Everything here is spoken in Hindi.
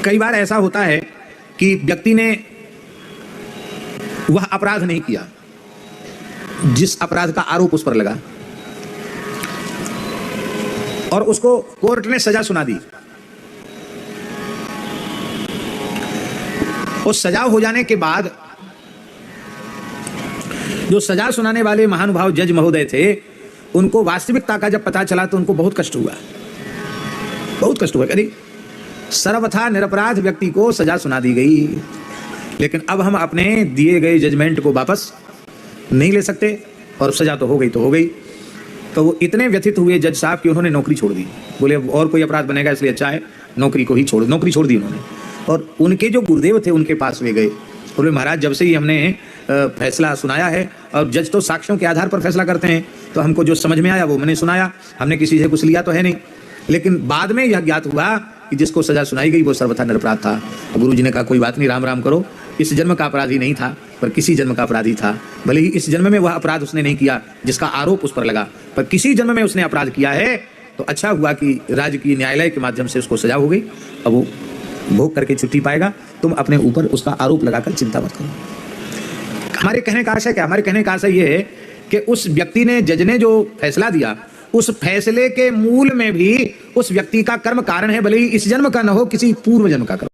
कई बार ऐसा होता है कि व्यक्ति ने वह अपराध नहीं किया जिस अपराध का आरोप उस पर लगा और उसको कोर्ट ने सजा सुना दी। उस सजा हो जाने के बाद जो सजा सुनाने वाले महानुभाव जज महोदय थे, उनको वास्तविकता का जब पता चला तो उनको बहुत कष्ट हुआ, बहुत कष्ट हुआ। अरे सर्वथा निरपराध व्यक्ति को सजा सुना दी गई, लेकिन अब हम अपने दिए गए जजमेंट को वापस नहीं ले सकते और सजा तो हो गई तो हो गई। तो वो इतने व्यथित हुए जज साहब कि उन्होंने नौकरी छोड़ दी। बोले और कोई अपराध बनेगा इसलिए अच्छा है नौकरी को ही छोड़, नौकरी छोड़ दी उन्होंने। और उनके जो गुरुदेव थे उनके पास वे गए, बोले महाराज जब से ही हमने फैसला सुनाया है, और जज तो साक्ष्यों के आधार पर फैसला करते हैं, तो हमको जो समझ में आया वो मैंने सुनाया, हमने किसी से कुछ लिया तो है नहीं। लेकिन बाद में यह ज्ञात हुआ कि जिसको सजा सुनाई गई वो सर्वथा निरपराध था। गुरु जी ने कहा कोई बात नहीं, राम राम करो, इस जन्म का अपराधी नहीं था पर किसी जन्म का अपराधी था। भले ही इस जन्म में वह अपराध उसने नहीं किया जिसका आरोप उस पर लगा, पर किसी जन्म में उसने अपराध किया है, तो अच्छा हुआ कि राजकीय न्यायालय के माध्यम से उसको सजा हो गई। अब वो भोग करके छुट्टी पाएगा। तुम अपने ऊपर उसका आरोप लगाकर चिंता मत करो। हमारे कहने का आशय क्या? हमारे कहने का आशय ये है कि उस व्यक्ति ने, जज ने जो फैसला दिया, उस फैसले के मूल में भी उस व्यक्ति का कर्म कारण है, भले ही इस जन्म का न हो, किसी पूर्व जन्म का कर्म।